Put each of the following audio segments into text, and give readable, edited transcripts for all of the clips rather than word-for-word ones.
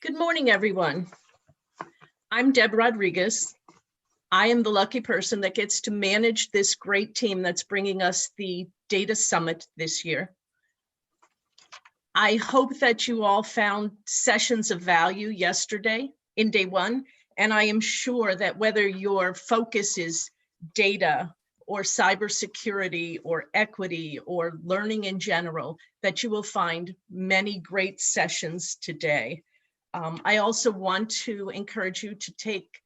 Good morning, everyone. I'm Deb Rodriguez. I am the lucky person that gets to manage this great team that's bringing us the Data Summit this year. I hope that you all found sessions of value yesterday in day one, and I am sure that whether your focus is data or cybersecurity or equity or learning in general, that you will find many great sessions today. I also want to encourage you to take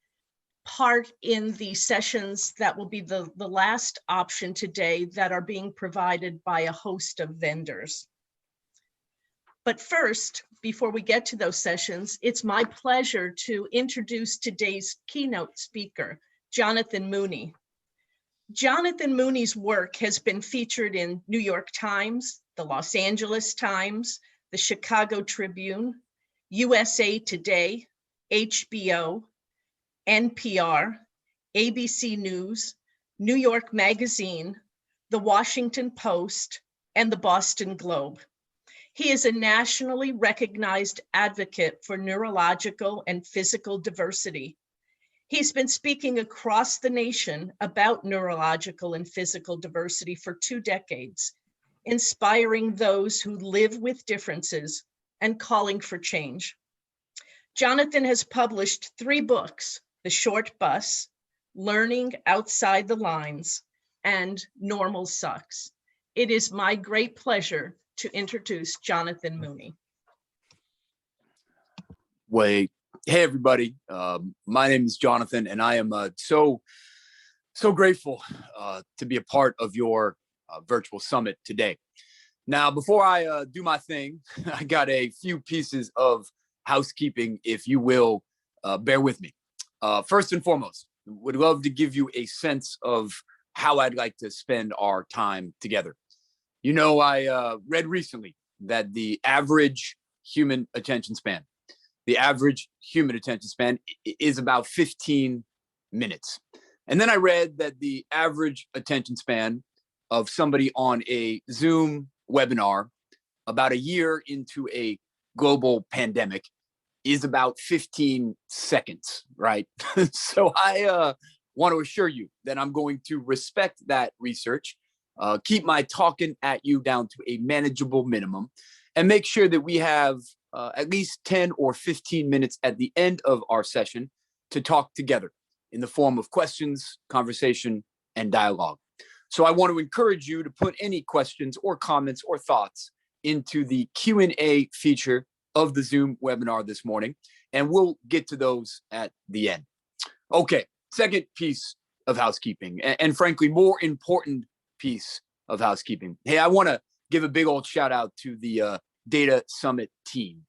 part in the sessions that will be the last option today that are being provided by a host of vendors. But first, before we get to those sessions, it's my pleasure to introduce today's keynote speaker, Jonathan Mooney. Jonathan Mooney's work has been featured in New York Times, the Los Angeles Times, the Chicago Tribune, USA Today, HBO, NPR, ABC News, New York Magazine, The Washington Post, and the Boston Globe. He is a nationally recognized advocate for neurological and physical diversity. He's been speaking across the nation about neurological and physical diversity for 2 decades, inspiring those who live with differences and calling for change. Jonathan has published 3 books, The Short Bus, Learning Outside the Lines, and Normal Sucks. It is my great pleasure to introduce Jonathan Mooney. Hey everybody, my name is Jonathan, and I am so grateful to be a part of your virtual summit today. Now, before I do my thing, I got a few pieces of housekeeping, if you will, bear with me. First and foremost, would love to give you a sense of how I'd like to spend our time together. You know, I read recently that the average human attention span is about 15 minutes. And then I read that the average attention span of somebody on a Zoom webinar about a year into a global pandemic is about 15 seconds, right? So I want to assure you that I'm going to respect that research, keep my talking at you down to a manageable minimum, and make sure that we have at least 10 or 15 minutes at the end of our session to talk together in the form of questions, conversation, and dialogue. So I want to encourage you to put any questions or comments or thoughts into the Q&A feature of the Zoom webinar this morning, and we'll get to those at the end. Okay, second piece of housekeeping, and frankly, more important piece of housekeeping. Hey, I want to give a big old shout out to the Data Summit team.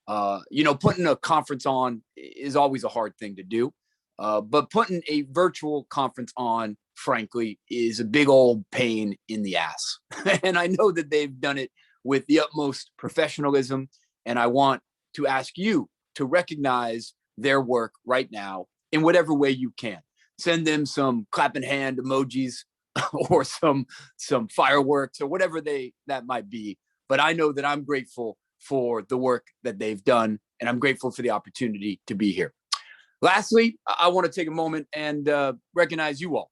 You know, putting a conference on is always a hard thing to do, but putting a virtual conference on, frankly, is a big old pain in the ass. And I know that they've done it with the utmost professionalism, and I want to ask you to recognize their work right now in whatever way you can. Send them some clapping hand emojis or some fireworks or whatever that might be. But I know that I'm grateful for the work that they've done, and I'm grateful for the opportunity to be here. Lastly, I want to take a moment and recognize you all.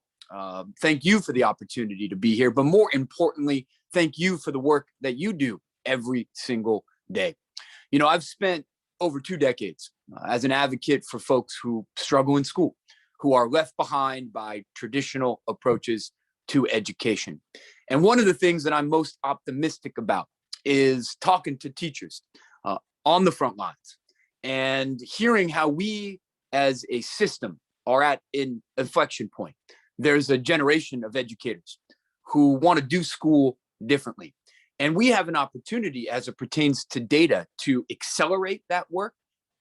Thank you for the opportunity to be here, but more importantly, thank you for the work that you do every single day. You know, I've spent over 2 decades as an advocate for folks who struggle in school, who are left behind by traditional approaches to education. And one of the things that I'm most optimistic about is talking to teachers on the front lines and hearing how we as a system are at an inflection point. There's a generation of educators who want to do school differently. And we have an opportunity as it pertains to data to accelerate that work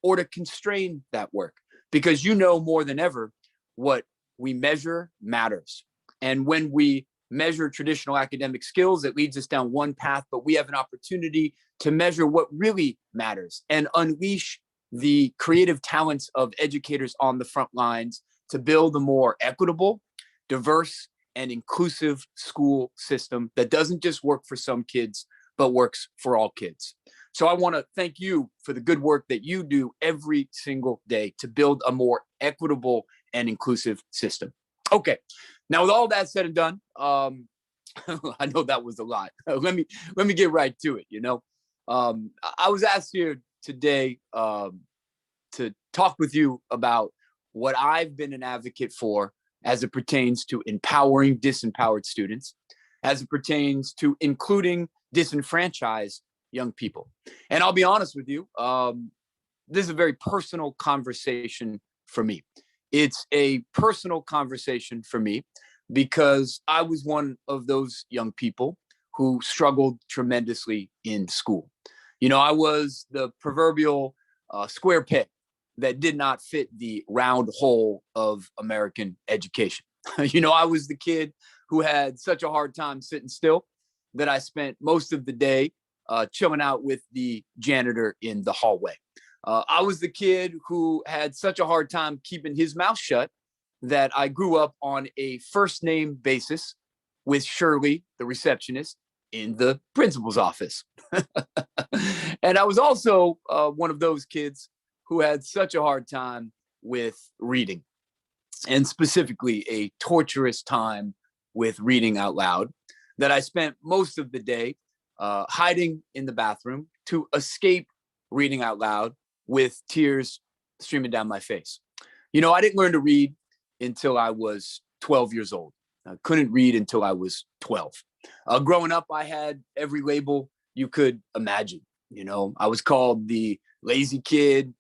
or to constrain that work, because you know more than ever what we measure matters. And when we measure traditional academic skills, it leads us down one path, but we have an opportunity to measure what really matters and unleash the creative talents of educators on the front lines to build a more equitable, diverse, and inclusive school system that doesn't just work for some kids, but works for all kids. So I want to thank you for the good work that you do every single day to build a more equitable and inclusive system. Okay, now with all that said and done, I know that was a lot. Let me get right to it. I was asked here today to talk with you about what I've been an advocate for as it pertains to empowering disempowered students, as it pertains to including disenfranchised young people. And I'll be honest with you, this is a very personal conversation for me. It's a personal conversation for me because I was one of those young people who struggled tremendously in school. I was the proverbial square peg that did not fit the round hole of American education. I was the kid who had such a hard time sitting still that I spent most of the day chilling out with the janitor in the hallway. I was the kid who had such a hard time keeping his mouth shut that I grew up on a first name basis with Shirley, the receptionist, in the principal's office. And I was also one of those kids who had such a hard time with reading, and specifically a torturous time with reading out loud, that I spent most of the day hiding in the bathroom to escape reading out loud with tears streaming down my face. I didn't learn to read until I was 12 years old. I couldn't read until I was 12. Growing up, I had every label you could imagine. I was called the lazy kid.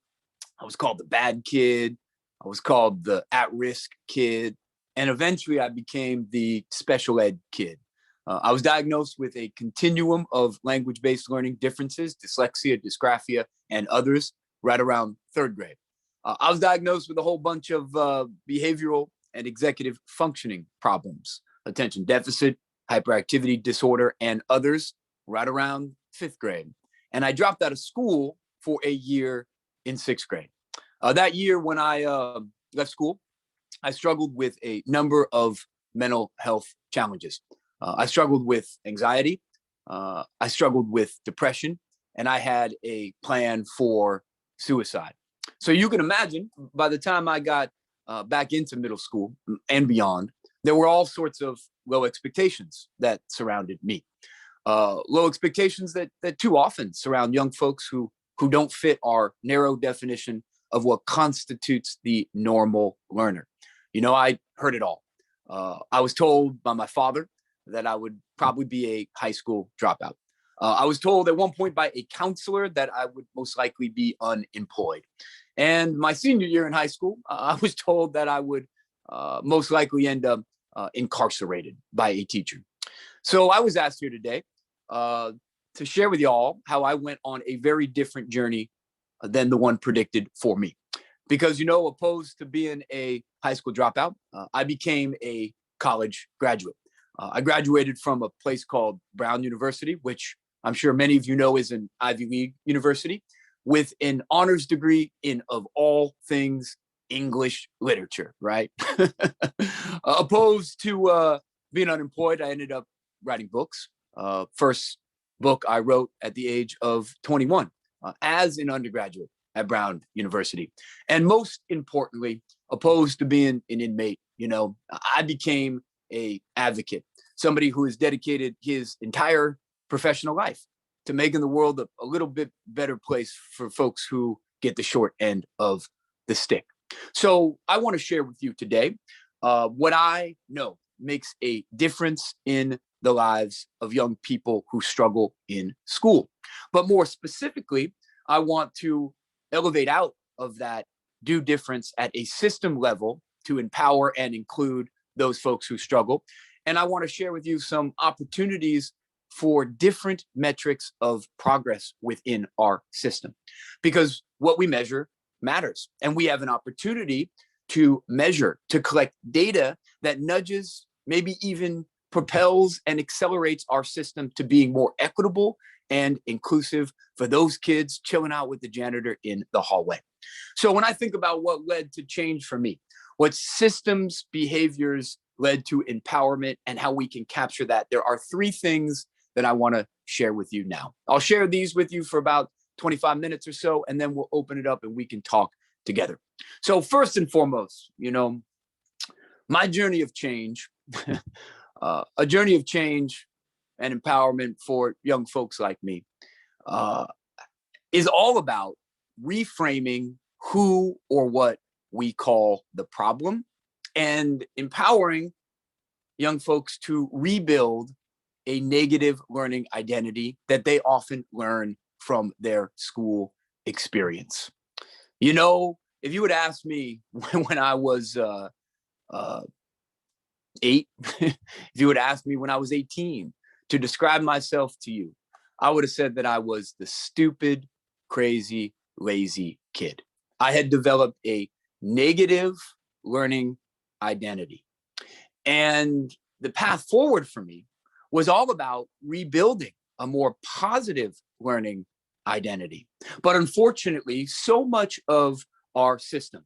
I was called the bad kid. I was called the at-risk kid. And eventually I became the special ed kid. I was diagnosed with a continuum of language-based learning differences, dyslexia, dysgraphia, and others right around third grade. I was diagnosed with a whole bunch of behavioral and executive functioning problems, attention deficit, hyperactivity disorder, and others right around fifth grade. And I dropped out of school for a year in sixth grade. That year when I left school, I struggled with a number of mental health challenges. I struggled with anxiety. I struggled with depression, and I had a plan for suicide. So you can imagine, by the time I got back into middle school and beyond, there were all sorts of low expectations that surrounded me. Low expectations that too often surround young folks who don't fit our narrow definition of what constitutes the normal learner. I heard it all. I was told by my father that I would probably be a high school dropout. I was told at one point by a counselor that I would most likely be unemployed. And my senior year in high school, I was told that I would most likely end up incarcerated by a teacher. So I was asked here today to share with y'all how I went on a very different journey than the one predicted for me. Because, opposed to being a high school dropout, I became a college graduate. I graduated from a place called Brown University, which I'm sure many of you know is an Ivy League university, with an honors degree in, of all things, English literature, right? Opposed to being unemployed, I ended up writing books. First book I wrote at the age of 21 as an undergraduate at Brown University. And most importantly, opposed to being an inmate, I became a advocate, somebody who has dedicated his entire professional life to making the world a little bit better place for folks who get the short end of the stick. So I want to share with you today what I know makes a difference in the lives of young people who struggle in school. But more specifically, I want to elevate out of that do difference at a system level to empower and include those folks who struggle. And I want to share with you some opportunities for different metrics of progress within our system, because what we measure matters. And we have an opportunity to measure, to collect data that nudges, maybe even propels and accelerates our system to being more equitable and inclusive for those kids chilling out with the janitor in the hallway. So when I think about what led to change for me, what systems, behaviors led to empowerment, and how we can capture that, there are three things that I want to share with you now. I'll share these with you for about 25 minutes or so, and then we'll open it up and we can talk together. So first and foremost, my journey of change, a journey of change and empowerment for young folks like me, is all about reframing who or what we call the problem and empowering young folks to rebuild a negative learning identity that they often learn from their school experience. If you would ask me when I was 8, if you would ask me when I was 18 to describe myself to you, I would have said that I was the stupid, crazy, lazy kid. I had developed a negative learning identity. And the path forward for me was all about rebuilding a more positive learning identity. But unfortunately, so much of our system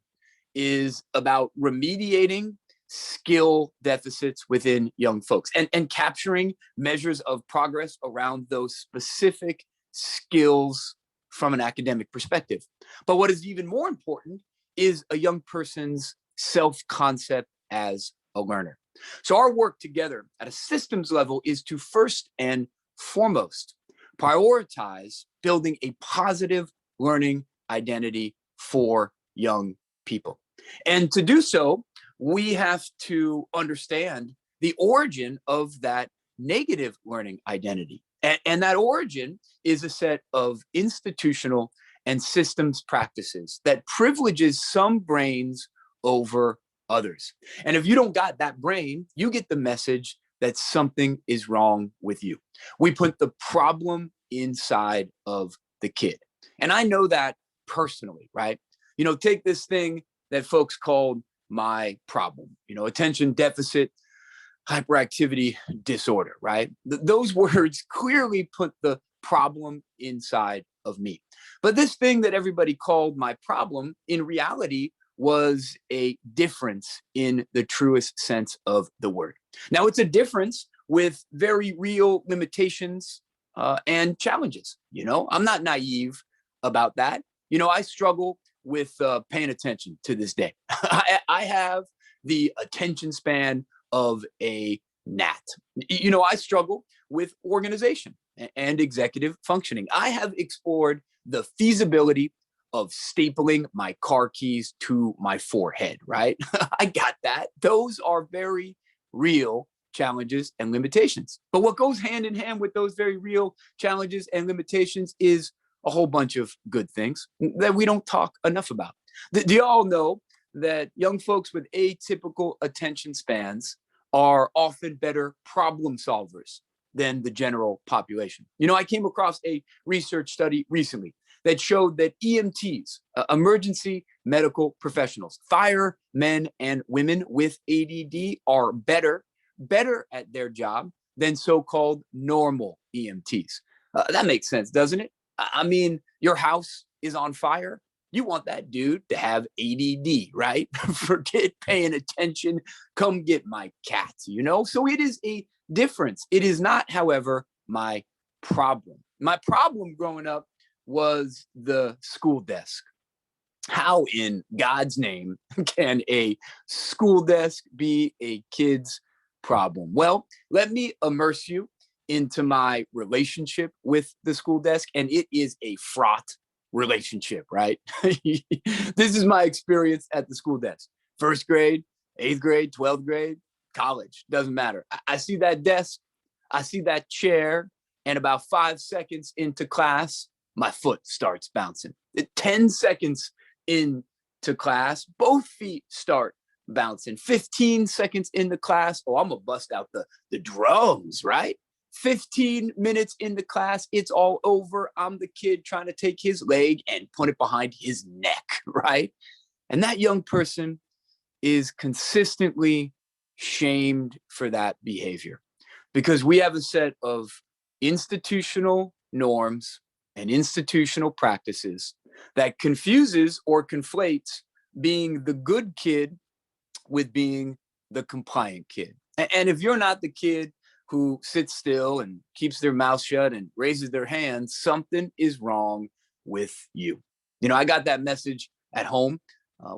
is about remediating skill deficits within young folks and capturing measures of progress around those specific skills from an academic perspective. But what is even more important is a young person's self-concept as a learner. So our work together at a systems level is to first and foremost prioritize building a positive learning identity for young people. And to do so, we have to understand the origin of that negative learning identity. And that origin is a set of institutional and systems practices that privileges some brains over others. And if you don't got that brain, you get the message that something is wrong with you. We put the problem inside of the kid. And I know that personally, right? Take this thing that folks called my problem, attention deficit hyperactivity disorder, right? Those words clearly put the problem inside of me. But this thing that everybody called my problem, in reality, was a difference in the truest sense of the word. Now, it's a difference with very real limitations and challenges. I'm not naive about that. I struggle with paying attention to this day. I have the attention span of a gnat. I struggle with organization and executive functioning. I have explored the feasibility of stapling my car keys to my forehead, right? I got that. Those are very real challenges and limitations. But what goes hand in hand with those very real challenges and limitations is a whole bunch of good things that we don't talk enough about. Do you all know that young folks with atypical attention spans are often better problem solvers than the general population? I came across a research study recently that showed that EMTs, emergency medical professionals, firemen and women with ADD are better at their job than so-called normal EMTs. That makes sense, doesn't it? I mean, your house is on fire. You want that dude to have ADD, right? Forget paying attention. Come get my cat, So it is a difference. It is not, however, my problem. My problem growing up was the school desk. How in God's name can a school desk be a kid's problem? Well, let me immerse you into my relationship with the school desk, and it is a fraught relationship, right? This is my experience at the school desk. First grade, 8th grade, 12th grade, college, doesn't matter. I see that desk, I see that chair, and about 5 seconds into class, my foot starts bouncing. 10 seconds into class, both feet start bouncing. 15 seconds into class, I'm gonna bust out the drums, right? 15 minutes into class, it's all over. I'm the kid trying to take his leg and put it behind his neck, right? And that young person is consistently shamed for that behavior because we have a set of institutional norms and institutional practices that confuses or conflates being the good kid with being the compliant kid. And if you're not the kid who sits still and keeps their mouth shut and raises their hand, something is wrong with you. I got that message at home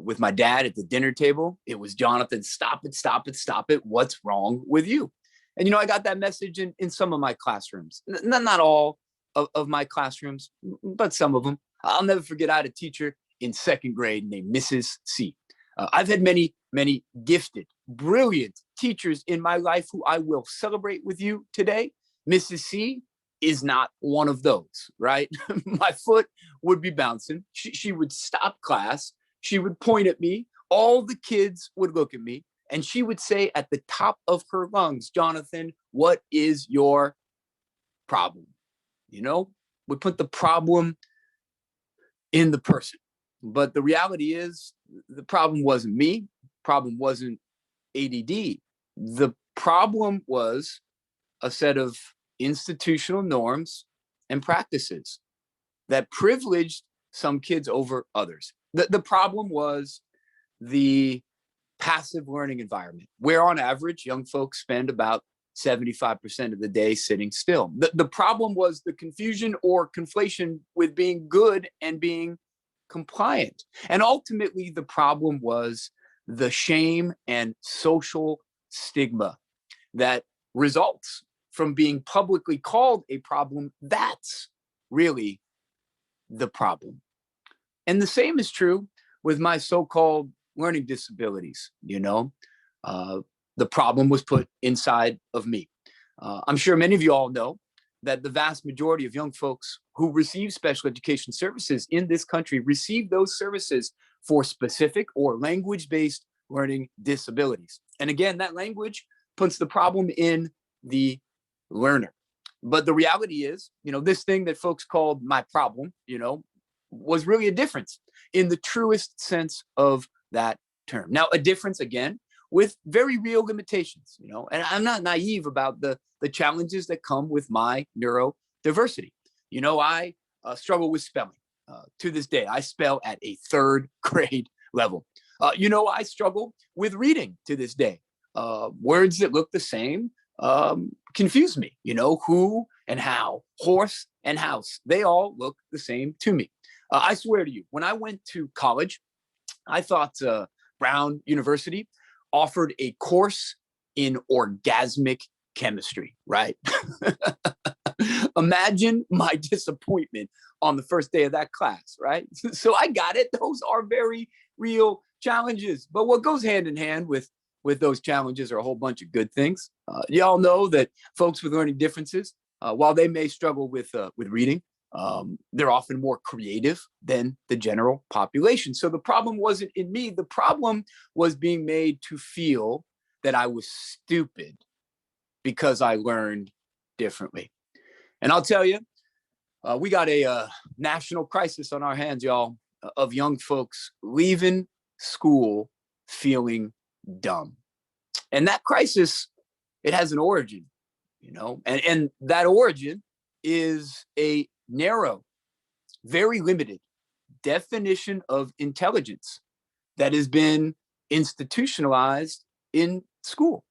with my dad at the dinner table. It was, Jonathan, stop it, stop it, stop it. What's wrong with you? And, I got that message in some of my classrooms, not all of my classrooms, but some of them. I'll never forget, I had a teacher in second grade named Mrs. C. I've had many, many gifted, brilliant teachers in my life who I will celebrate with you today. Mrs. C is not one of those, right? My foot would be bouncing. She would stop class. She would point at me. All the kids would look at me. And she would say at the top of her lungs, Jonathan, what is your problem? We put the problem in the person. But the reality is, the problem wasn't me. Problem wasn't ADD. The problem was a set of institutional norms and practices that privileged some kids over others. The problem was the passive learning environment, where on average, young folks spend about 75% of the day sitting still. The problem was the confusion or conflation with being good and being compliant. And ultimately, the problem was the shame and social stigma that results from being publicly called a problem. That's really the problem. And the same is true with my so-called learning disabilities. The problem was put inside of me. I'm sure many of you all know that the vast majority of young folks who receive special education services in this country receive those services for specific or language-based learning disabilities. And again, that language puts the problem in the learner. But the reality is, this thing that folks called my problem, was really a difference in the truest sense of that term. Now, a difference, again, with very real limitations, and I'm not naive about the challenges that come with my neurodiversity. I struggle with spelling. To this day, I spell at a third grade level. I struggle with reading to this day. Words that look the same confuse me. Who and how, horse and house, they all look the same to me. I swear to you, when I went to college, I thought Brown University offered a course in orgasmic chemistry, right? Imagine my disappointment on the first day of that class, right? So I got it. Those are very real challenges. But what goes hand in hand with those challenges are a whole bunch of good things. Y'all know that folks with learning differences, while they may struggle with reading, they're often more creative than the general population. So the problem wasn't in me. The problem was being made to feel that I was stupid because I learned differently. And I'll tell you, we got a national crisis on our hands, y'all, of young folks leaving school feeling dumb. And that crisis, it has an origin, and that origin is a narrow, very limited definition of intelligence that has been institutionalized in school.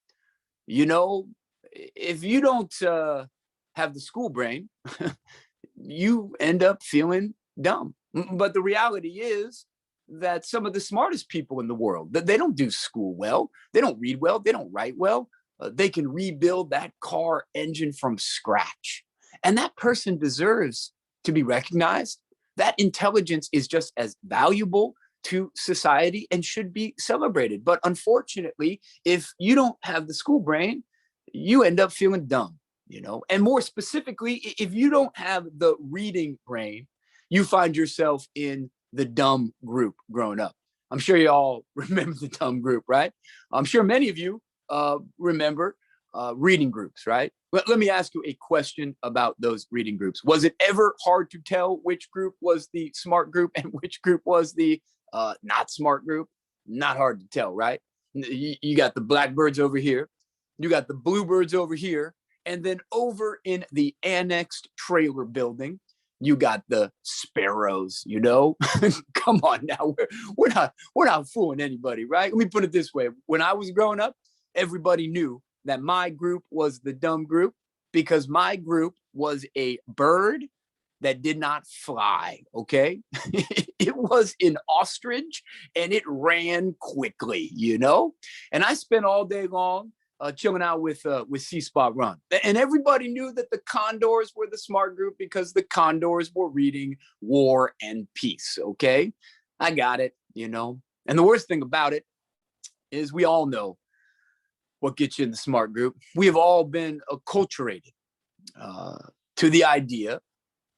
If you don't have the school brain, you end up feeling dumb. But the reality is that some of the smartest people in the world, they don't do school well, they don't read well, they don't write well. They can rebuild that car engine from scratch. And that person deserves to be recognized. That intelligence is just as valuable to society and should be celebrated. But unfortunately, if you don't have the school brain, you end up feeling dumb, and more specifically, if you don't have the reading brain, you find yourself in the dumb group growing up. I'm sure you all remember the dumb group, right? I'm sure many of you remember reading groups, right? Let me ask you a question about those reading groups. Was it ever hard to tell which group was the smart group and which group was the not smart group? Not hard to tell, right? You got the blackbirds over here, you got the bluebirds over here, and then over in the annexed trailer building, you got the sparrows, Come on now, we're not fooling anybody, right? Let me put it this way. When I was growing up, everybody knew that my group was the dumb group because my group was a bird that did not fly, okay? It was an ostrich and it ran quickly, you know? And I spent all day long chilling out with C-Spot Run. And everybody knew that the Condors were the smart group because the Condors were reading War and Peace, okay? I got it, you know? And the worst thing about it is we all know what gets you in the smart group. We have all been acculturated to the idea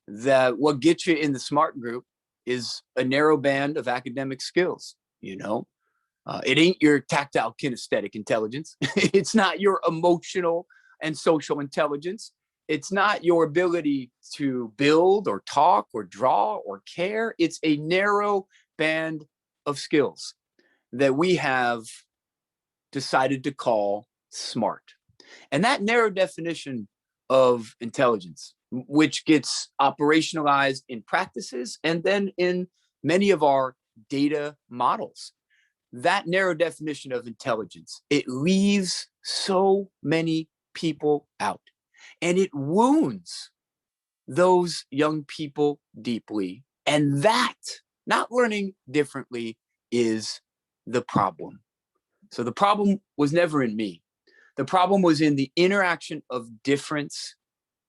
that what gets you in the smart group is a narrow band of academic skills, you know? It ain't your tactile kinesthetic intelligence. It's not your emotional and social intelligence. It's not your ability to build or talk or draw or care. It's a narrow band of skills that we have decided to call smart. And that narrow definition of intelligence, which gets operationalized in practices and then in many of our data models, that narrow definition of intelligence, it leaves so many people out, and it wounds those young people deeply. And that, not learning differently, is the problem. So the problem was never in me. The problem was in the interaction of difference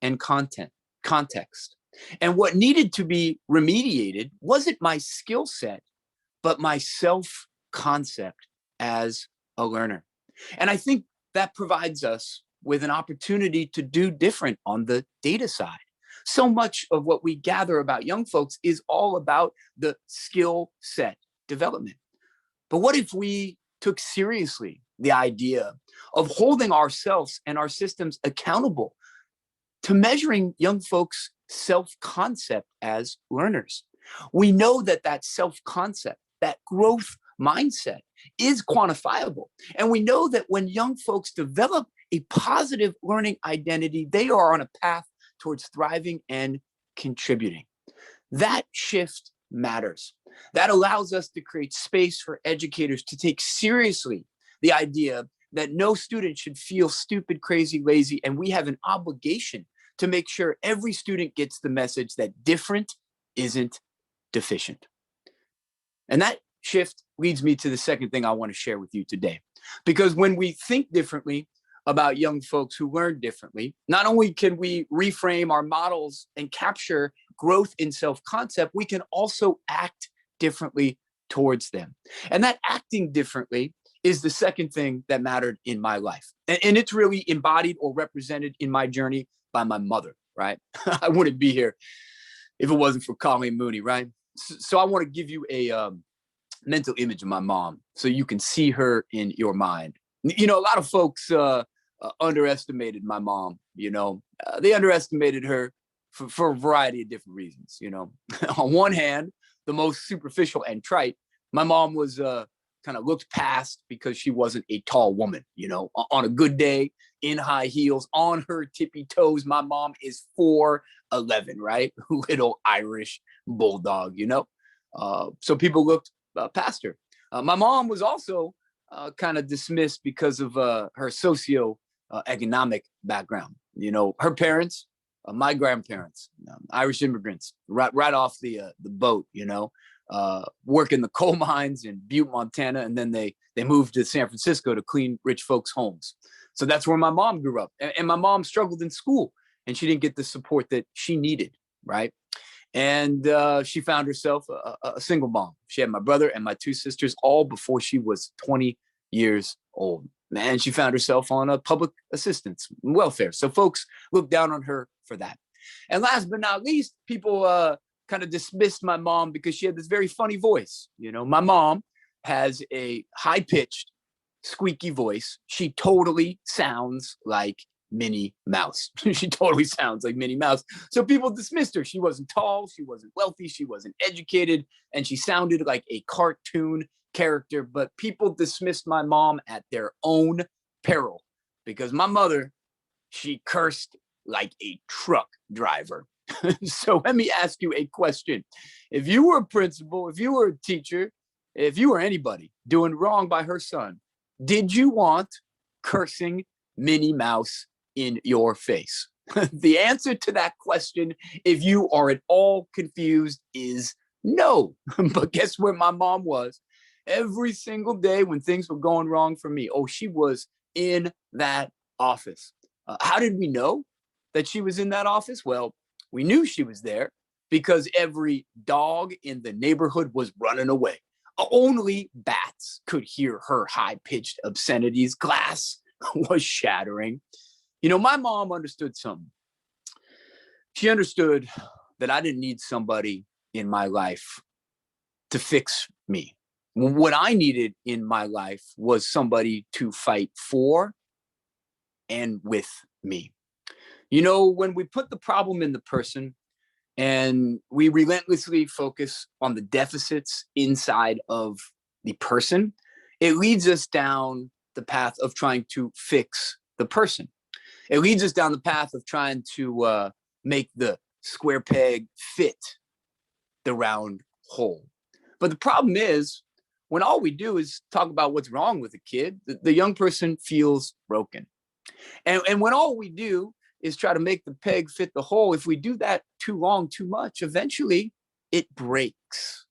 and context. And what needed to be remediated wasn't my skill set, but my self-concept as a learner. And I think that provides us with an opportunity to do different on the data side. So much of what we gather about young folks is all about the skill set development. But what if we took seriously the idea of holding ourselves and our systems accountable to measuring young folks' self-concept as learners? We know that that self-concept, that growth mindset is quantifiable. And we know that when young folks develop a positive learning identity, they are on a path towards thriving and contributing. That shift matters. That allows us to create space for educators to take seriously the idea that no student should feel stupid, crazy, lazy, and we have an obligation to make sure every student gets the message that different isn't deficient. And that shift leads me to the second thing I want to share with you today. Because when we think differently about young folks who learn differently, not only can we reframe our models and capture growth in self-concept, we can also act differently towards them. And that acting differently is the second thing that mattered in my life. And it's really embodied or represented in my journey by my mother, right? I wouldn't be here if it wasn't for Colleen Mooney, right? So I want to give you a mental image of my mom so you can see her in your mind. You know, a lot of folks underestimated my mom, you know. They underestimated her for a variety of different reasons, you know. On one hand, the most superficial and trite, my mom was kind of looked past because she wasn't a tall woman, you know. On a good day, in high heels, on her tippy toes, my mom is 4'11", right? Little Irish bulldog, you know. So people looked past her. My mom was also kind of dismissed because of her socio-economic background. You know, her parents, my grandparents, Irish immigrants, right off the boat, you know, work in the coal mines in Butte, Montana, and then they moved to San Francisco to clean rich folks' homes. So that's where my mom grew up. And my mom struggled in school, and she didn't get the support that she needed, right? And she found herself a single mom. She had my brother and my two sisters all before she was 20 years old. And she found herself on a public assistance welfare. So folks looked down on her for that. And last but not least, people kind of dismissed my mom because she had this very funny voice. You know, my mom has a high-pitched, squeaky voice. She totally sounds like Minnie Mouse. She totally sounds like Minnie Mouse. So people dismissed her. She wasn't tall, she wasn't wealthy, she wasn't educated, and she sounded like a cartoon character. But people dismissed my mom at their own peril because my mother, she cursed like a truck driver. So let me ask you a question. If you were a principal, if you were a teacher, if you were anybody doing wrong by her son, did you want cursing Minnie Mouse in your face? The answer to that question, if you are at all confused, is no. But guess where my mom was every single day when things were going wrong for me? Oh, she was in that office. How did we know that she was in that office? Well, we knew she was there because every dog in the neighborhood was running away. Only bats could hear her high pitched obscenities. Glass was shattering. You know, my mom understood something. She understood that I didn't need somebody in my life to fix me. What I needed in my life was somebody to fight for and with me. You know, when we put the problem in the person and we relentlessly focus on the deficits inside of the person, it leads us down the path of trying to fix the person. It leads us down the path of trying to make the square peg fit the round hole. But the problem is, when all we do is talk about what's wrong with a kid, the young person feels broken. And when all we do is try to make the peg fit the hole, if we do that too long, too much, eventually it breaks.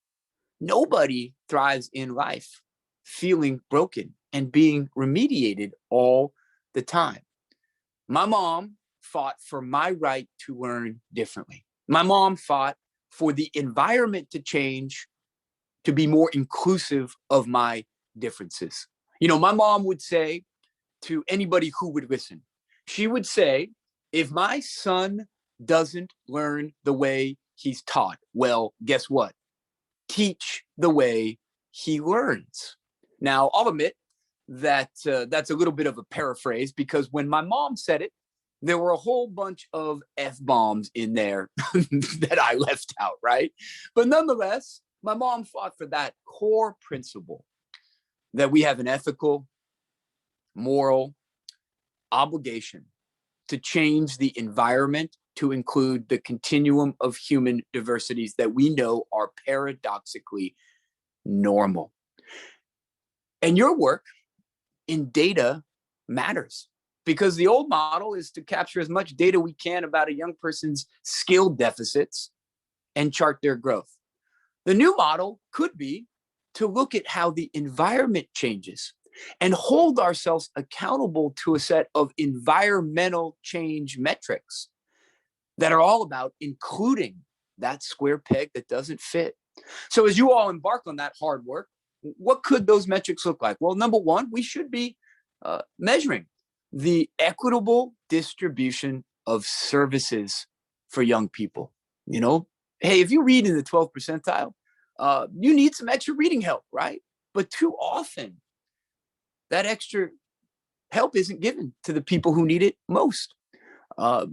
Nobody thrives in life feeling broken and being remediated all the time. My mom fought for my right to learn differently. My mom fought for the environment to change to be more inclusive of my differences. You know, my mom would say to anybody who would listen, she would say, if my son doesn't learn the way he's taught, well, guess what? Teach the way he learns. Now, I'll admit that that's a little bit of a paraphrase, because when my mom said it, there were a whole bunch of F-bombs in there that I left out, right? But nonetheless, my mom fought for that core principle that we have an ethical, moral obligation to change the environment to include the continuum of human diversities that we know are paradoxically normal. And your work in data matters, because the old model is to capture as much data we can about a young person's skill deficits and chart their growth. The new model could be to look at how the environment changes and hold ourselves accountable to a set of environmental change metrics that are all about including that square peg that doesn't fit. So as you all embark on that hard work, what could those metrics look like? Well, number one, we should be measuring the equitable distribution of services for young people. You know, hey, if you read in the 12th percentile, you need some extra reading help, right? But too often, that extra help isn't given to the people who need it most.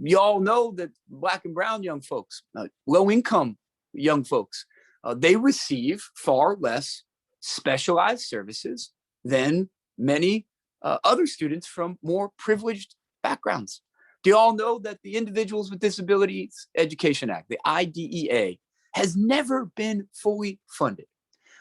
You all know that Black and brown young folks, low income young folks, they receive far less specialized services than many other students from more privileged backgrounds. Do you all know that the Individuals with Disabilities Education Act, the IDEA, has never been fully funded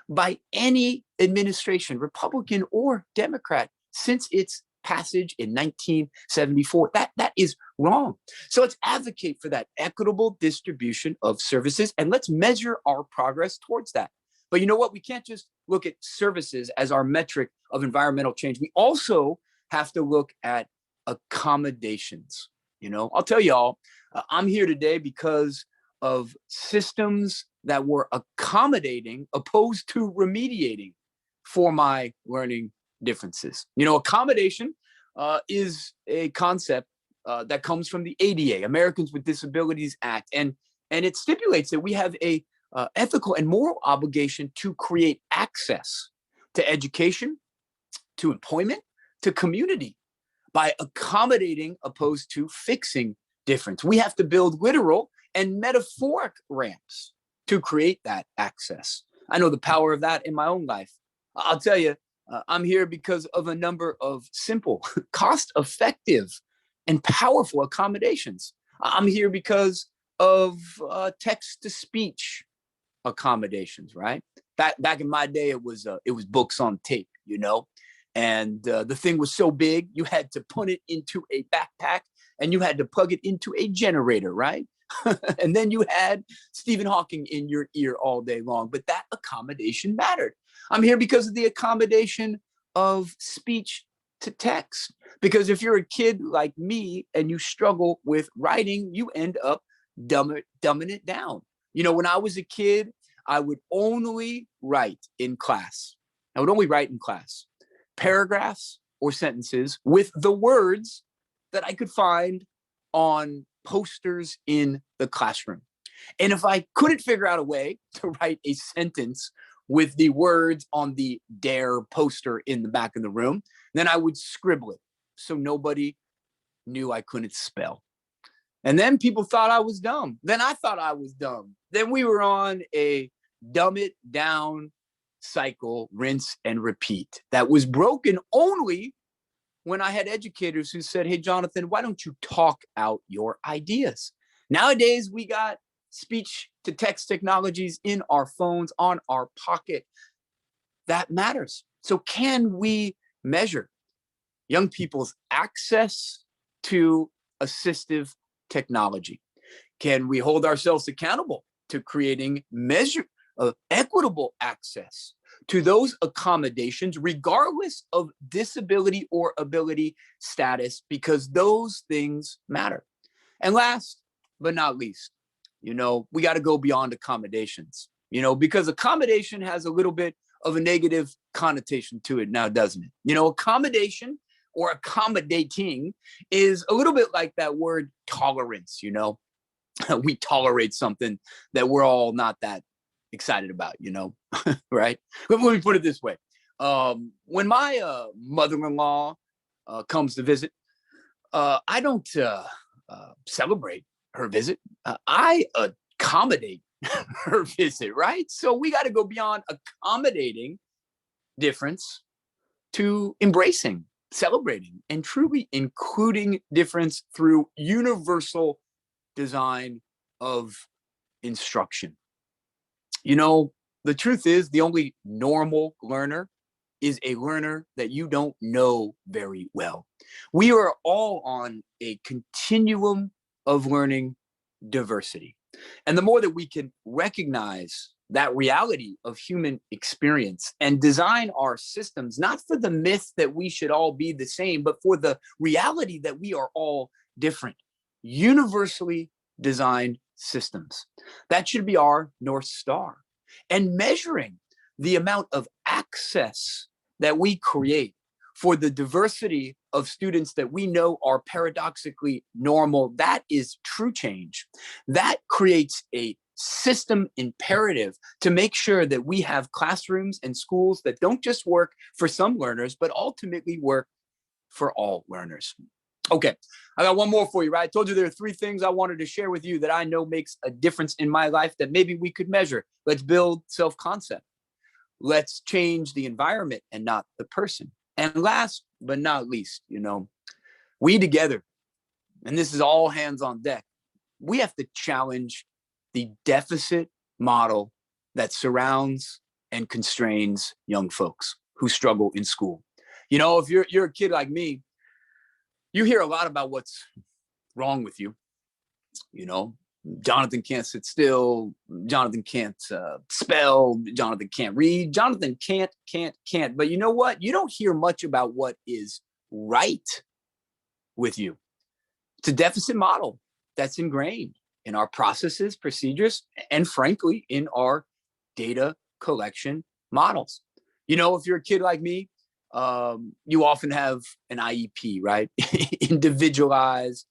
by any administration, Republican or Democrat, since its passage in 1974? That is wrong. So let's advocate for that equitable distribution of services, and let's measure our progress towards that. But you know what? We can't just look at services as our metric of environmental change. We also have to look at accommodations. You know, I'll tell y'all, I'm here today because of systems that were accommodating opposed to remediating for my learning differences. You know, accommodation is a concept that comes from the ADA, Americans with Disabilities Act, and it stipulates that we have a ethical and moral obligation to create access to education, to employment, to community by accommodating opposed to fixing difference. We have to build literal and metaphoric ramps to create that access. I know the power of that in my own life. I'll tell you, I'm here because of a number of simple, cost-effective, and powerful accommodations. I'm here because of text-to-speech accommodations, right? Back in my day, it was books on tape, you know. And the thing was so big, you had to put it into a backpack and you had to plug it into a generator, right? And then you had Stephen Hawking in your ear all day long. But that accommodation mattered. I'm here because of the accommodation of speech to text. Because if you're a kid like me and you struggle with writing, you end up dumbing it down. You know, when I was a kid, I would only write in class. I would only write in class paragraphs or sentences with the words that I could find on posters in the classroom. And if I couldn't figure out a way to write a sentence with the words on the DARE poster in the back of the room, then I would scribble it so nobody knew I couldn't spell. And then people thought I was dumb. Then I thought I was dumb. Then we were on a dumb it down cycle, rinse and repeat, that was broken only when I had educators who said, hey, Jonathan, why don't you talk out your ideas? Nowadays, we got speech to text technologies in our phones, on our pocket. That matters. So can we measure young people's access to assistive technology? Can we hold ourselves accountable to creating equitable access to those accommodations, regardless of disability or ability status, because those things matter? And last but not least, you know, we got to go beyond accommodations, you know, because accommodation has a little bit of a negative connotation to it now, doesn't it? You know, accommodation or accommodating is a little bit like that word tolerance, you know. We tolerate something that we're all not that excited about, you know, right? Let me put it this way. When my mother-in-law comes to visit, I don't celebrate her visit. I accommodate her visit, right? So we got to go beyond accommodating difference to embracing, celebrating, and truly including difference through universal design of instruction. You know, the truth is the only normal learner is a learner that you don't know very well. We are all on a continuum of learning diversity. And the more that we can recognize that reality of human experience and design our systems, not for the myth that we should all be the same, but for the reality that we are all different, universally designed systems. That should be our North Star. And measuring the amount of access that we create for the diversity of students that we know are paradoxically normal, that is true change. That creates a system imperative to make sure that we have classrooms and schools that don't just work for some learners, but ultimately work for all learners. Okay, I got one more for you, right? I told you there are 3 things I wanted to share with you that I know makes a difference in my life that maybe we could measure. Let's build self-concept. Let's change the environment and not the person. And last but not least, you know, we together, and this is all hands on deck, we have to challenge the deficit model that surrounds and constrains young folks who struggle in school. You know, if you're a kid like me, you hear a lot about what's wrong with you. You know, Jonathan can't sit still. Jonathan can't spell. Jonathan can't read. Jonathan can't. But you know what? You don't hear much about what is right with you. It's a deficit model that's ingrained in our processes, procedures, and frankly, in our data collection models. You know, if you're a kid like me, you often have an IEP, right? Individualized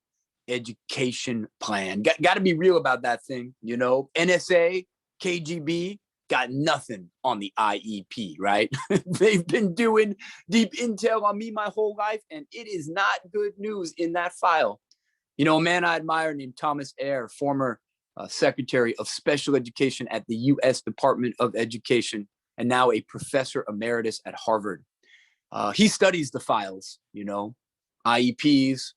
education plan. Got to be real about that thing, you know. NSA, KGB got nothing on the IEP, right? They've been doing deep intel on me my whole life, and it is not good news in that file. You know, a man I admire named Thomas Ayer, former Secretary of Special Education at the U.S. Department of Education, and now a professor emeritus at Harvard. He studies the files, you know, IEPs,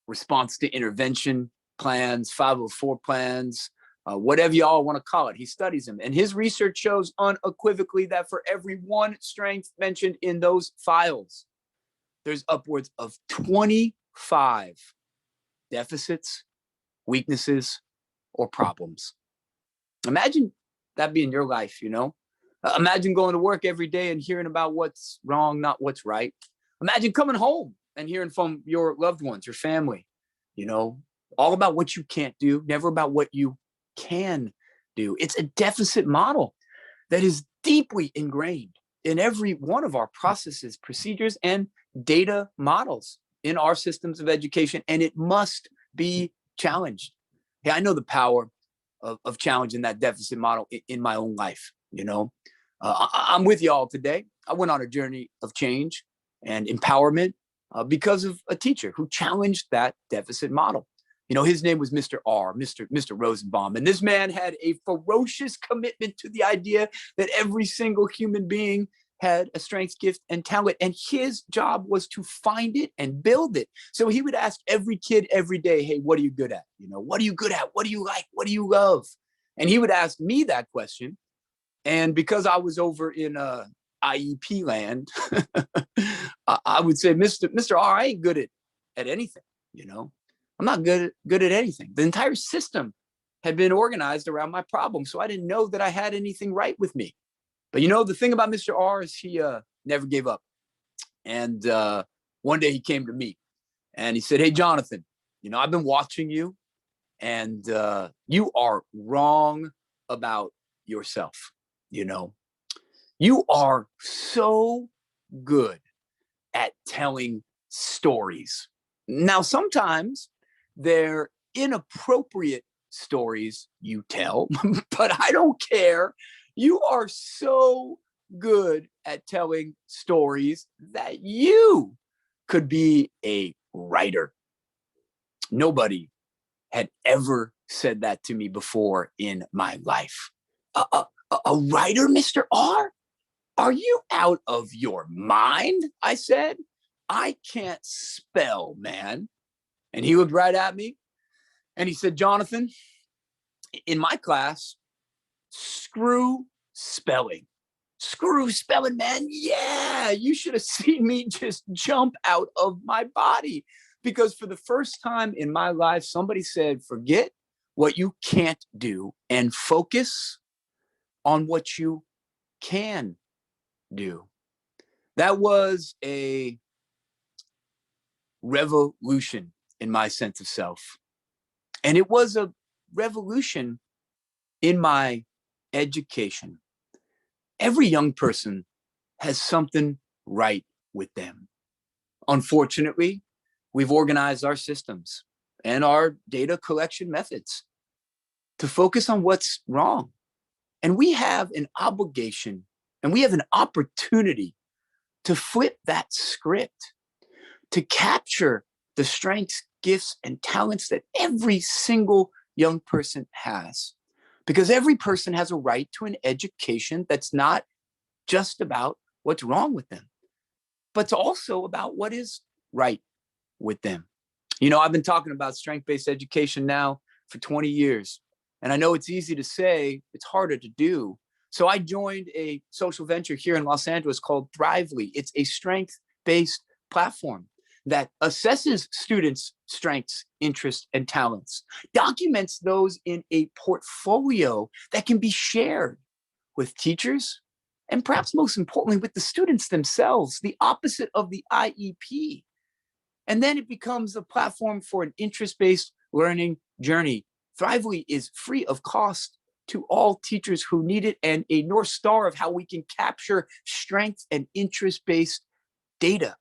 response to intervention plans, 504 plans, whatever y'all want to call it. He studies them. And his research shows unequivocally that for every 1 strength mentioned in those files, there's upwards of 25 deficits, weaknesses, or problems. Imagine that being your life, you know? Imagine going to work every day and hearing about what's wrong, not what's right. Imagine coming home and hearing from your loved ones, your family, you know, all about what you can't do, never about what you can do. It's a deficit model that is deeply ingrained in every one of our processes, procedures, and data models in our systems of education, and it must be challenged. Hey, I know the power of challenging that deficit model in my own life. You know, I'm with y'all today. I went on a journey of change and empowerment because of a teacher who challenged that deficit model. You know, his name was Mr. R, Mr. Rosenbaum. And this man had a ferocious commitment to the idea that every single human being had a strength, gift, and talent. And his job was to find it and build it. So he would ask every kid every day, hey, what are you good at? You know, what are you good at? What do you like? What do you love? And he would ask me that question. And because I was over in IEP land, I would say, Mr. R, I ain't good at anything, you know. I'm not good at anything. The entire system had been organized around my problem, so I didn't know that I had anything right with me. But you know, the thing about Mr. R is he never gave up. And one day he came to me and he said, hey, Jonathan, you know, I've been watching you and you are wrong about yourself. You know, you are so good at telling stories. Now, sometimes they're inappropriate stories you tell, but I don't care. You are so good at telling stories that you could be a writer. Nobody had ever said that to me before in my life. A writer, Mr. R? Are you out of your mind? I said. I can't spell, man. And he looked right at me and he said, Jonathan, in my class, screw spelling. Screw spelling, man. Yeah, you should have seen me just jump out of my body. Because for the first time in my life, somebody said, forget what you can't do and focus on what you can do. That was a revolution in my sense of self. And it was a revolution in my education. Every young person has something right with them. Unfortunately, we've organized our systems and our data collection methods to focus on what's wrong. And we have an obligation and we have an opportunity to flip that script, to capture the strengths, gifts, and talents that every single young person has. Because every person has a right to an education that's not just about what's wrong with them, but it's also about what is right with them. You know, I've been talking about strength-based education now for 20 years. And I know it's easy to say, it's harder to do. So I joined a social venture here in Los Angeles called Thrively. It's a strength-based platform that assesses students' strengths, interests, and talents, documents those in a portfolio that can be shared with teachers, and perhaps most importantly, with the students themselves, the opposite of the IEP. And then it becomes a platform for an interest-based learning journey. Thrively is free of cost to all teachers who need it, and a North Star of how we can capture strength and interest-based data,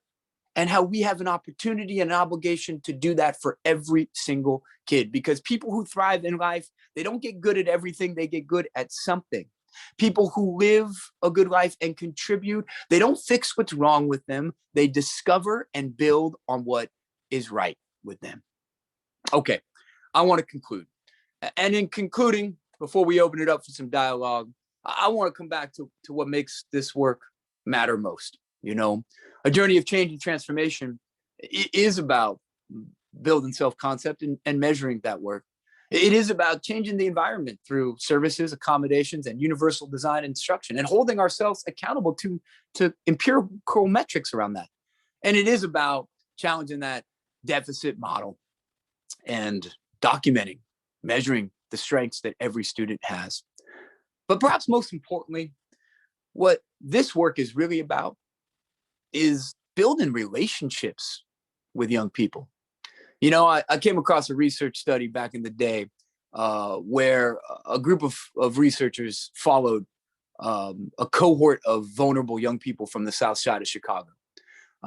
and how we have an opportunity and an obligation to do that for every single kid. Because people who thrive in life, they don't get good at everything, they get good at something. People who live a good life and contribute, they don't fix what's wrong with them, they discover and build on what is right with them. Okay, I want to conclude. And in concluding, before we open it up for some dialogue, I want to come back to what makes this work matter most. You know, a journey of change and transformation is about building self-concept and measuring that work. It is about changing the environment through services, accommodations, and universal design instruction, and holding ourselves accountable to empirical metrics around that. And it is about challenging that deficit model and documenting, measuring the strengths that every student has. But perhaps most importantly, what this work is really about is building relationships with young people. You know, I came across a research study back in the day where a group of researchers followed a cohort of vulnerable young people from the South Side of Chicago,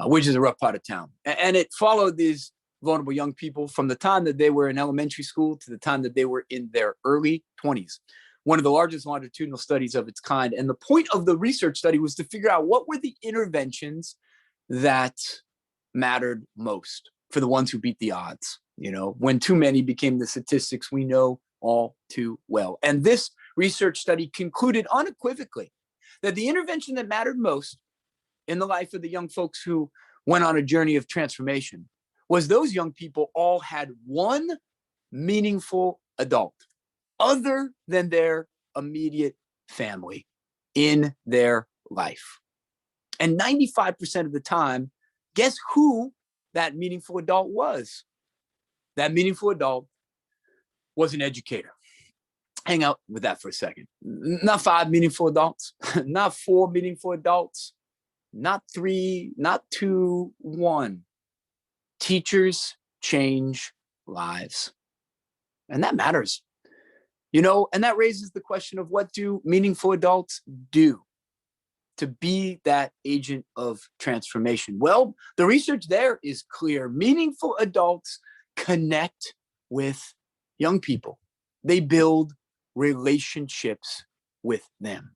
which is a rough part of town. And it followed these vulnerable young people from the time that they were in elementary school to the time that they were in their early 20s. One of the largest longitudinal studies of its kind. And the point of the research study was to figure out what were the interventions that mattered most for the ones who beat the odds, you know, when too many became the statistics we know all too well. And this research study concluded unequivocally that the intervention that mattered most in the life of the young folks who went on a journey of transformation was those young people all had one meaningful adult other than their immediate family in their life. And 95% of the time, guess who that meaningful adult was? That meaningful adult was an educator. Hang out with that for a second. Not 5 meaningful adults, not 4 meaningful adults, not 3, not 2, 1. Teachers change lives. And that matters. You know, and that raises the question of what do meaningful adults do to be that agent of transformation? Well, the research there is clear. Meaningful adults connect with young people. They build relationships with them.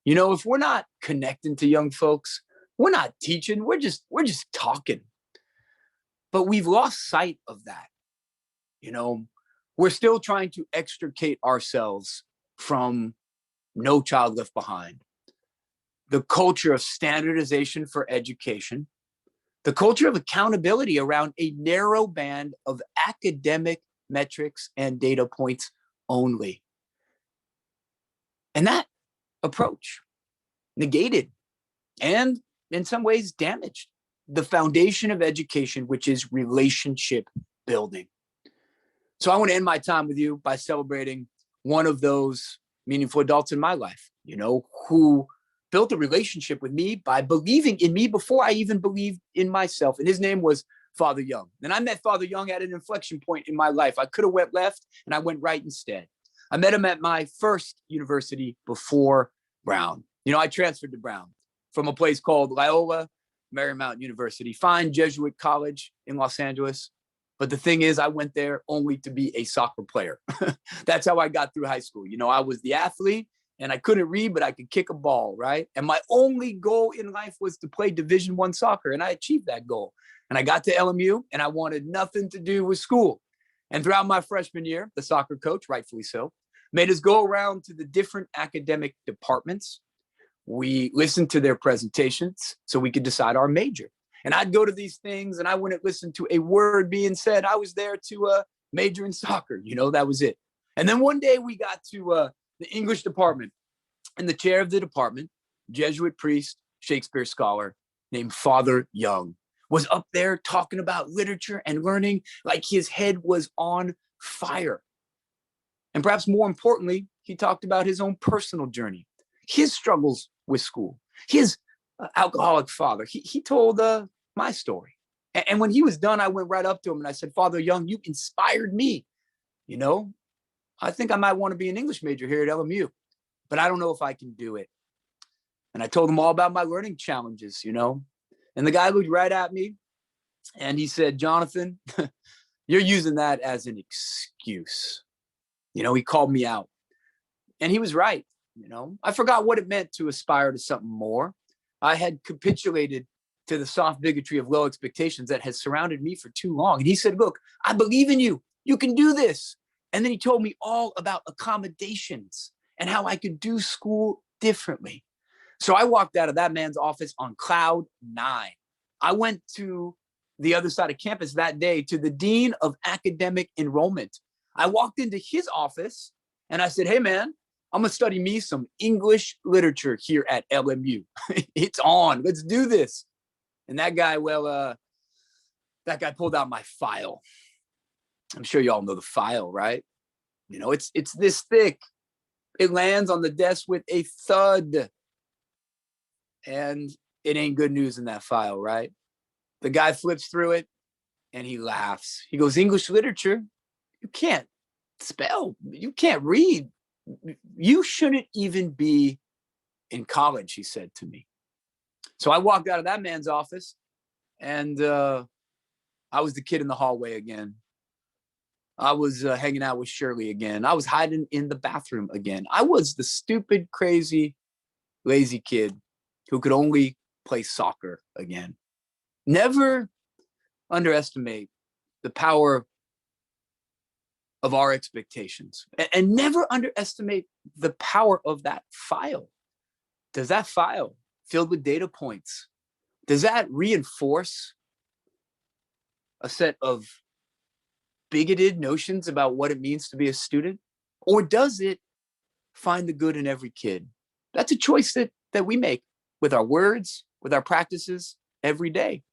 You know, if we're not connecting to young folks, we're not teaching, we're just talking. But we've lost sight of that. You know, we're still trying to extricate ourselves from No Child Left Behind, the culture of standardization for education, the culture of accountability around a narrow band of academic metrics and data points only. And that approach negated and in some ways damaged the foundation of education, which is relationship building. So I want to end my time with you by celebrating one of those meaningful adults in my life, you know, who built a relationship with me by believing in me before I even believed in myself. And his name was Father Young. And I met Father Young at an inflection point in my life. I could have went left and I went right instead. I met him at my first university before Brown. You know, I transferred to Brown from a place called Loyola Marymount University, fine Jesuit college in Los Angeles. But the thing is, I went there only to be a soccer player. That's how I got through high school. You know, I was the athlete and I couldn't read, but I could kick a ball, right? And my only goal in life was to play Division I soccer. And I achieved that goal. And I got to LMU and I wanted nothing to do with school. And throughout my freshman year, the soccer coach, rightfully so, made us go around to the different academic departments. We listened to their presentations so we could decide our major. And I'd go to these things and I wouldn't listen to a word being said. I was there to major in soccer. You know, that was it. And then one day we got to the English department, and the chair of the department, Jesuit priest, Shakespeare scholar named Father Young, was up there talking about literature and learning like his head was on fire. And perhaps more importantly, he talked about his own personal journey, his struggles with school, his alcoholic father. He told my story. And when he was done, I went right up to him and I said, Father Young, you inspired me. You know, I think I might want to be an English major here at LMU, but I don't know if I can do it. And I told him all about my learning challenges, you know, and the guy looked right at me and he said, Jonathan, you're using that as an excuse. You know, he called me out and he was right. You know, I forgot what it meant to aspire to something more. I had capitulated to the soft bigotry of low expectations that had surrounded me for too long. And he said, look, I believe in you. You can do this. And then he told me all about accommodations and how I could do school differently. So I walked out of that man's office on cloud 9. I went to the other side of campus that day to the dean of academic enrollment. I walked into his office and I said, hey, man, I'm going to study me some English literature here at LMU. It's on. Let's do this. And that guy, well, that guy pulled out my file. I'm sure you all know the file, right? You know, it's this thick. It lands on the desk with a thud. And it ain't good news in that file, right? The guy flips through it and he laughs. He goes, English literature? You can't spell. You can't read. You shouldn't even be in college, he said to me. So I walked out of that man's office and I was the kid in the hallway again. I was hanging out with Shirley again. I was hiding in the bathroom again. I was the stupid, crazy, lazy kid who could only play soccer again. Never underestimate the power of our expectations, and never underestimate the power of that file. Does that file filled with data points, does that reinforce a set of bigoted notions about what it means to be a student? Or does it find the good in every kid? That's a choice that we make with our words, with our practices every day.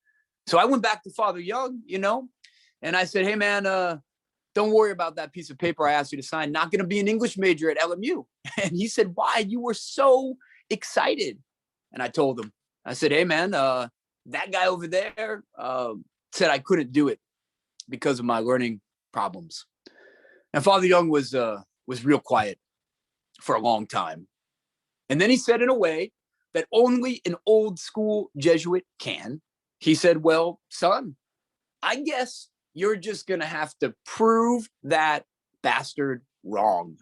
So I went back to Father Young, you know, and I said, hey man, don't worry about that piece of paper I asked you to sign. Not going to be an English major at LMU. And he said, why? You were so excited. And I told him, I said, hey man, that guy over there said I couldn't do it because of my learning problems. And Father Young was real quiet for a long time. And then he said in a way that only an old school Jesuit can. He said, well, son, I guess you're just going to have to prove that bastard wrong.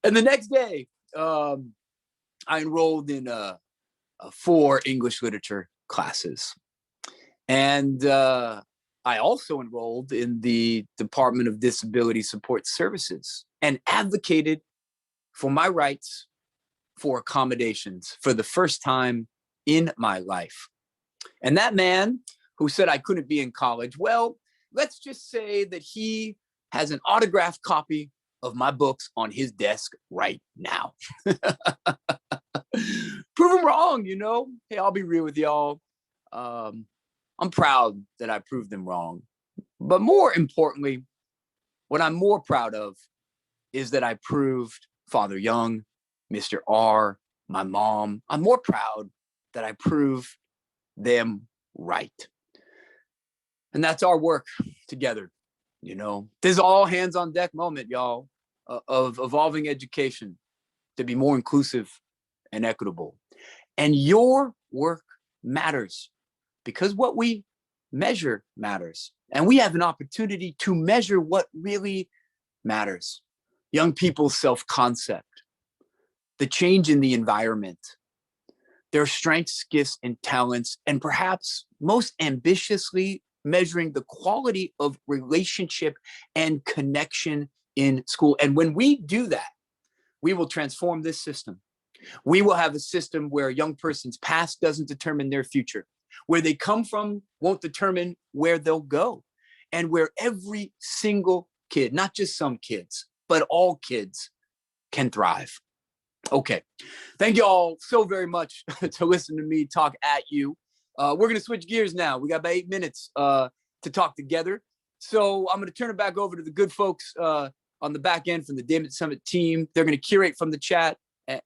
And the next day, I enrolled in 4 English literature classes. And I also enrolled in the Department of Disability Support Services and advocated for my rights for accommodations for the first time in my life. And that man who said I couldn't be in college, well, let's just say that he has an autographed copy of my books on his desk right now. Prove him wrong, you know? Hey, I'll be real with y'all. I'm proud that I proved them wrong. But more importantly, what I'm more proud of is that I proved Father Young, Mr. R, my mom. I'm more proud that I proved them right. And that's our work together. You know, this is all hands on deck moment, y'all, of evolving education to be more inclusive and equitable. And your work matters because what we measure matters. And we have an opportunity to measure what really matters. Young people's self-concept, the change in the environment, their strengths, gifts, and talents, and perhaps most ambitiously measuring the quality of relationship and connection in school. And when we do that, we will transform this system. We will have a system where a young person's past doesn't determine their future, where they come from won't determine where they'll go, and where every single kid, not just some kids, but all kids can thrive. Okay, thank you all so very much to listen to me talk at you. We're going to switch gears now. We got about 8 minutes to talk together. So I'm going to turn it back over to the good folks on the back end from the Damn It Summit team. They're going to curate from the chat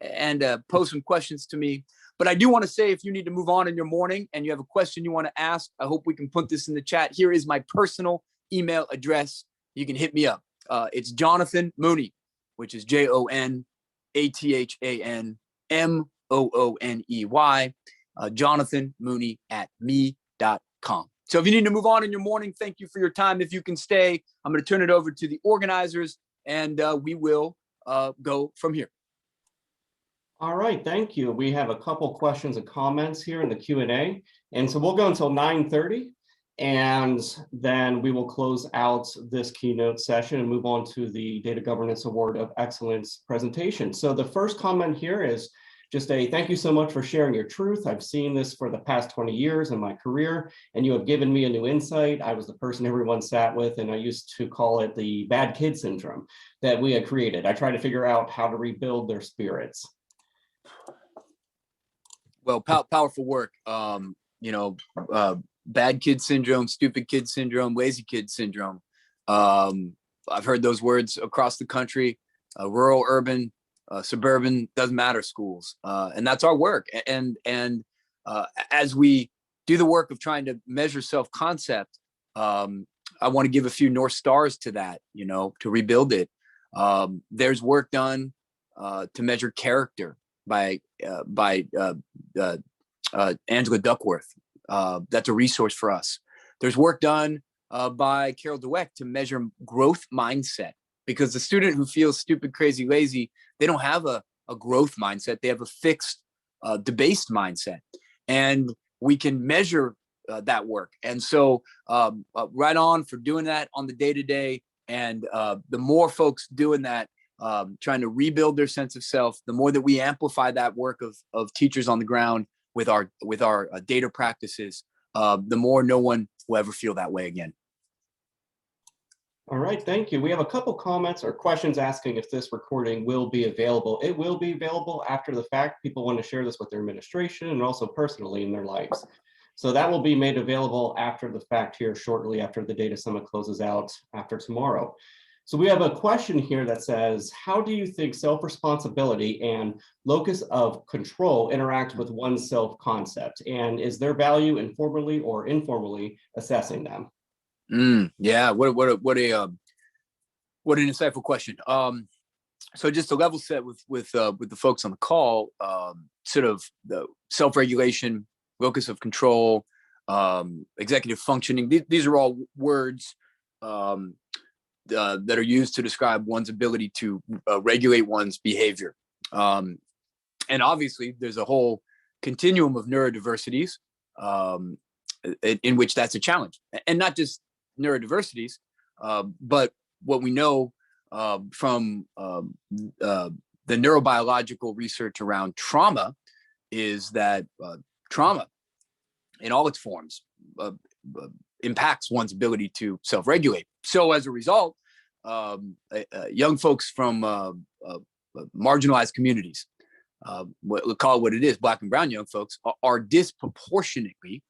and pose some questions to me. But I do want to say, if you need to move on in your morning and you have a question you want to ask, I hope we can put this in the chat. Here is my personal email address. You can hit me up. It's Jonathan Mooney, which is JonathanMooney. JonathanMooney@me.com. So if you need to move on in your morning, thank you for your time. If you can stay, I'm going to turn it over to the organizers and we will go from here. All right, thank you. We have a couple questions and comments here in the Q&A. And so we'll go until 9:30, and then we will close out this keynote session and move on to the Data Governance Award of Excellence presentation. So the first comment here is just a thank you so much for sharing your truth. I've seen this for the past 20 years in my career, and you have given me a new insight. I was the person everyone sat with, and I used to call it the bad kid syndrome that we had created. I tried to figure out how to rebuild their spirits. Well, powerful work. You know, bad kid syndrome, stupid kid syndrome, lazy kid syndrome. I've heard those words across the country, rural, urban, suburban, doesn't matter schools. And that's our work. And as we do the work of trying to measure self-concept, I want to give a few North Stars to that, you know, to rebuild it. There's work done to measure character by Angela Duckworth. That's a resource for us. There's work done by Carol Dweck to measure growth mindset, because the student who feels stupid, crazy, lazy, they don't have a growth mindset. They have a fixed, debased mindset. And we can measure that work. And so right on for doing that on the day-to-day. And the more folks doing that, trying to rebuild their sense of self, the more that we amplify that work of teachers on the ground with our data practices, the more no one will ever feel that way again. All right, thank you. We have a couple comments or questions asking if this recording will be available. It will be available after the fact. People want to share this with their administration and also personally in their lives. So that will be made available after the fact here shortly after the Data Summit closes out after tomorrow. So we have a question here that says, how do you think self-responsibility and locus of control interact with one's self-concept? And is there value in formally or informally assessing them? Yeah, what an insightful question. So just to level set with the folks on the call, sort of the self-regulation, locus of control, executive functioning. These are all words that are used to describe one's ability to regulate one's behavior. And obviously, there's a whole continuum of neurodiversities in which that's a challenge, and not just neurodiversities, but what we know from the neurobiological research around trauma is that trauma in all its forms impacts one's ability to self-regulate. So as a result, young folks from marginalized communities, we'll call it what it is, Black and brown young folks, are disproportionately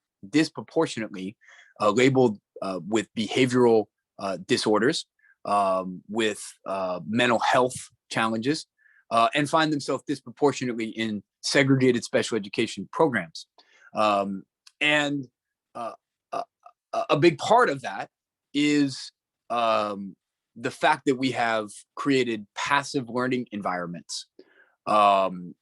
labeled with behavioral disorders, with mental health challenges, and find themselves disproportionately in segregated special education programs. And a big part of that is the fact that we have created passive learning environments. And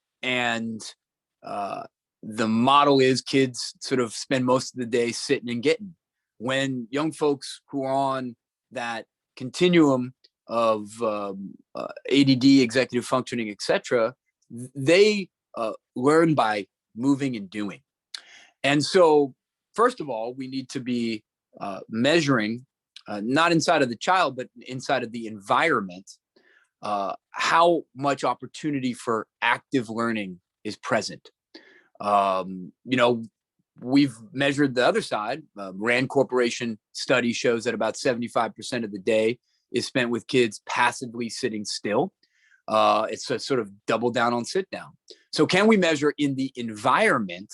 the model is kids sort of spend most of the day sitting and getting. When young folks who are on that continuum of ADD, executive functioning, etc., they learn by moving and doing. And so, first of all, we need to be measuring, not inside of the child, but inside of the environment, how much opportunity for active learning is present. You know, we've measured the other side. Rand Corporation study shows that about 75% of the day is spent with kids passively sitting still. It's a sort of double down on sit down. So can we measure in the environment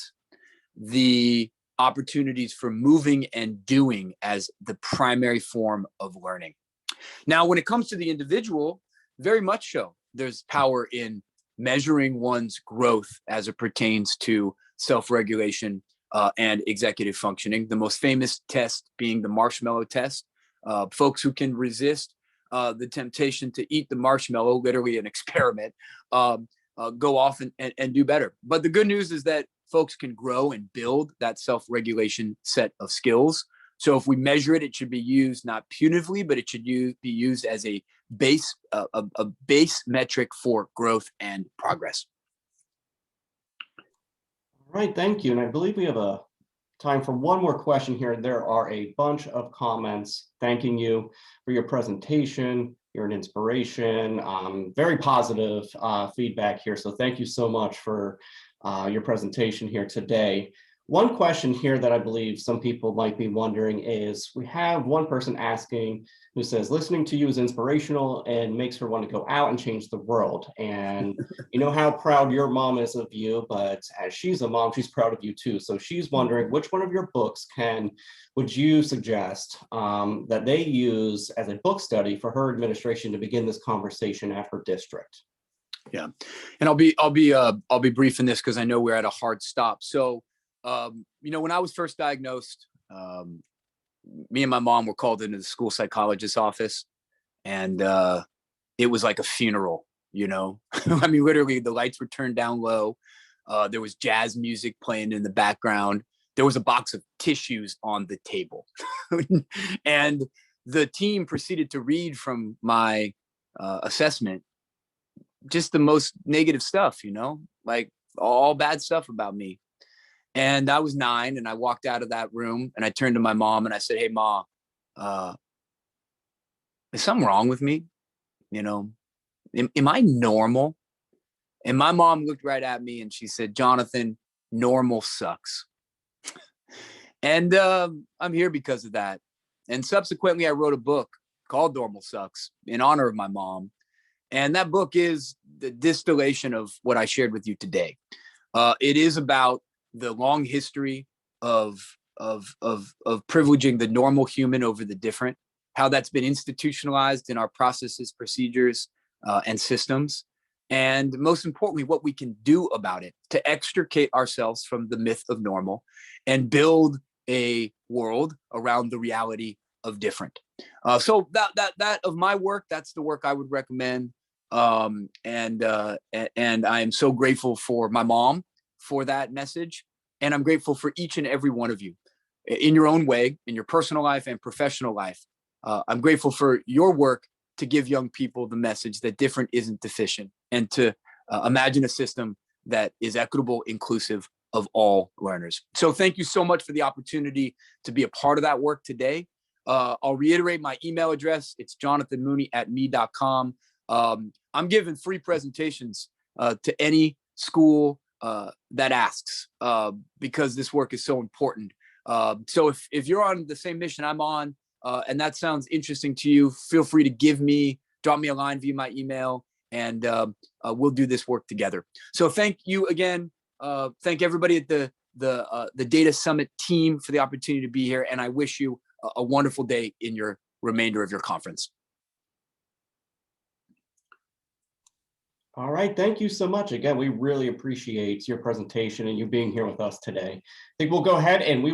the opportunities for moving and doing as the primary form of learning? Now, when it comes to the individual, very much so, there's power in measuring one's growth as it pertains to self-regulation and executive functioning. The most famous test being the marshmallow test. Folks who can resist the temptation to eat the marshmallow, literally an experiment, go off and do better. But the good news is that folks can grow and build that self-regulation set of skills. So if we measure it, it should be used not punitively, but it should be used as a base metric for growth and progress. All right, thank you. And I believe we have a time for one more question here. There are a bunch of comments thanking you for your presentation. You're an inspiration, very positive feedback here. So thank you so much for your presentation here today. One question here that I believe some people might be wondering is, we have one person asking who says, listening to you is inspirational and makes her want to go out and change the world. And you know how proud your mom is of you, but as she's a mom, she's proud of you too. So she's wondering which one of your books would you suggest that they use as a book study for her administration to begin this conversation at her district? Yeah, and I'll be brief in this because I know we're at a hard stop. So, when I was first diagnosed, me and my mom were called into the school psychologist's office, and it was like a funeral. I mean, literally, the lights were turned down low. There was jazz music playing in the background. There was a box of tissues on the table, and the team proceeded to read from my assessment just the most negative stuff, like all bad stuff about me. And I was 9, and I walked out of that room, and I turned to my mom and I said, "Hey, Ma, is something wrong with me? Am I normal?" And my mom looked right at me and she said, "Jonathan, normal sucks." And I'm here because of that. And subsequently, I wrote a book called Normal Sucks in honor of my mom. And that book is the distillation of what I shared with you today. It is about the long history of privileging the normal human over the different, how that's been institutionalized in our processes, procedures, and systems. And most importantly, what we can do about it to extricate ourselves from the myth of normal and build a world around the reality of different. So that of my work, that's the work I would recommend. And I am so grateful for my mom for that message. And I'm grateful for each and every one of you in your own way, in your personal life and professional life. I'm grateful for your work to give young people the message that different isn't deficient, and to imagine a system that is equitable, inclusive of all learners. So thank you so much for the opportunity to be a part of that work today. I'll reiterate my email address. It's jonathanmooney@me.com. I'm giving free presentations to any school that asks, because this work is so important. So if you're on the same mission I'm on, and that sounds interesting to you, feel free to drop me a line via my email, and we'll do this work together. So thank you again. Thank everybody at the Data Summit team for the opportunity to be here, and I wish you a wonderful day in your remainder of your conference. All right, thank you so much. Again, we really appreciate your presentation and you being here with us today. I think we'll go ahead and we